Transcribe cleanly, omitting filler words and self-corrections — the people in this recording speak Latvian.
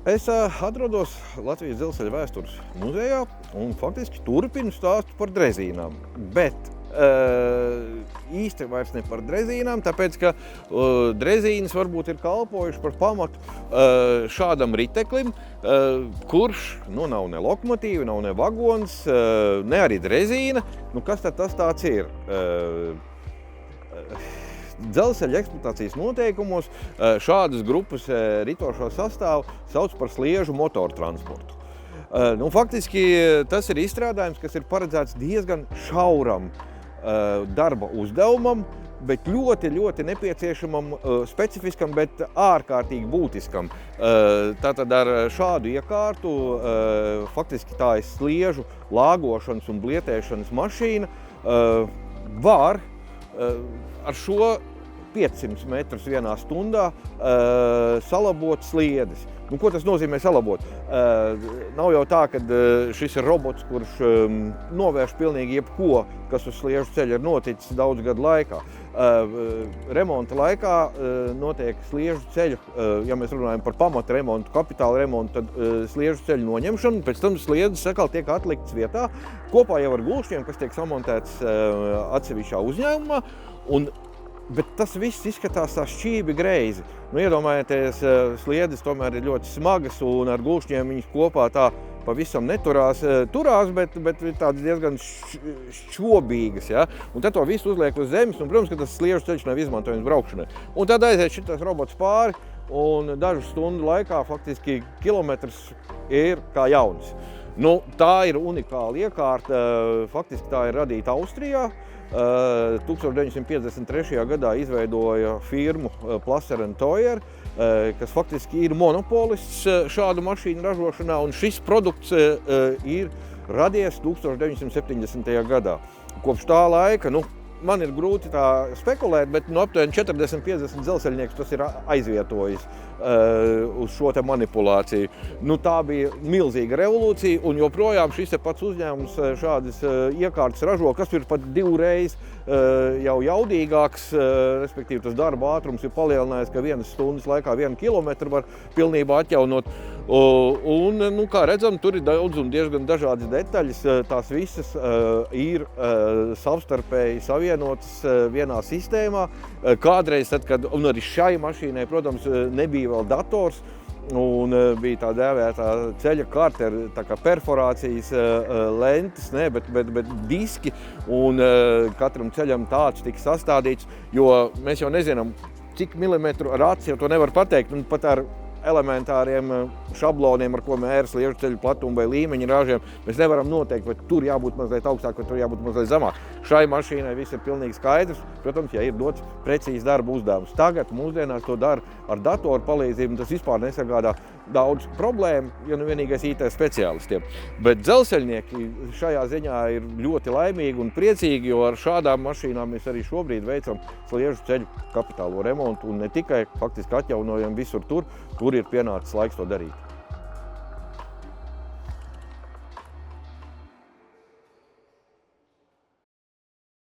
Es atrodos Latvijas dzelzceļa vēstures muzejā un faktiski turpinu stāstu par drezīnām, bet īsti vairs ne par drezīnām, tāpēc, ka drezīnas varbūt ir kalpojuši par pamatu šādam riteklim, kurš nav ne lokomotīva, nav ne vagons, ne arī drezīna. Kas tad tas tāds ir? Dzelzceļa eksploatācijas noteikumos šādas grupas ritošo sastāvu sauc par sliežu motortransportu. Faktiski tas ir izstrādājums, kas ir paredzēts diezgan šauram darba uzdevumam, bet ļoti, ļoti nepieciešamam, specifiskam, bet ārkārtīgi būtiskam. Tātad ar šādu iekārtu, faktiski tā ir sliežu lāgošanas un blietēšanas mašīna, var ar šo 500 metrus vienā stundā salabot sliedes. Ko tas nozīmē salabot? Nav jau tā, ka šis ir robots, kurš novērš pilnīgi jebko, kas uz sliežu ceļa ir noticis daudz gadu laikā. Remonta laikā notiek sliežu ceļu, ja mēs runājam par pamata remontu, kapitāla remontu, tad sliežu ceļu noņemšanu, pēc tam sliedes atkal tiek atliktas vietā, kopā jau ar gulšķiem, kas tiek samontēts atsevišķā uzņēmumā. Bet tas viss izskatās tā šķībi greizi. Iedomājieties, sliedes tomēr ir ļoti smagas un ar gulšņiem viņas kopā tā pavisam neturās. Turās, bet tādas diezgan šķobīgas. Ja? Un tad to visu uzliek uz zemes, un, protams, ka tas sliežu ceļš nav izmantojams braukšanai. Un tad aiziet šitas robots pāri, un dažu stundu laikā faktiski kilometrs ir kā jauns. Tā ir unikāla iekārta, faktiski tā ir radīta Austrijā. 1953. gadā izveidoja firmu Placer & Toyer, kas faktiski ir monopolists šādu mašīnu ražošanā, un šis produkts ir radies 1970. gadā. Kopš tā laika, man ir grūti tā spekulēt, bet aptuveni 40-50 dzelzceļnieks tas ir aizvietojis uz šo te manipulāciju. Tā bija milzīga revolūcija, un joprojām šis pats uzņēmums šādas iekārtas ražo, kas ir pat divreiz jau jaudīgāks, respektīvi tas darba ātrums ir palielinājies, ka 1 stundas laikā 1 kilometru var pilnībā atjaunot. Un, kā redzam, tur ir daudz un diezgan dažādas detaļas. Tās visas ir savstarpēji savienotas vienā sistēmā. Kādreiz, un arī šai mašīnai, protams, nebija vēl dators, un bija tā dēvētā ceļa karte ar tā kā perforācijas lentes, bet diski, un katram ceļam tāds tika sastādīts, jo mēs jau nezinām, cik milimetru ar aci, jo to nevar pateikt, un pat ar elementāriem šabloniem, ar ko mēra sliežu ceļu platumu vai līmeņa rāžiem, mēs nevaram noteikt, vai tur jābūt mazliet augstāk, vai tur jābūt mazliet zemāk. Šai mašīnai viss ir pilnīgi skaidrs, protams, ja ir dots precīzi darba uzdevums. Tagad mūsdienās to dara ar datoru palīdzību, un tas vispār nesagādā daudz problēmu, ja vienīgais IT speciālistiem. Bet dzelzceļnieki šajā ziņā ir ļoti laimīgi un priecīgi, jo ar šādām mašīnām mēs arī šobrīd veicam sliežu ceļu kapitālo remontu un ne tikai faktiski atjaunojam visur tur ir pienācis laiks to darīt.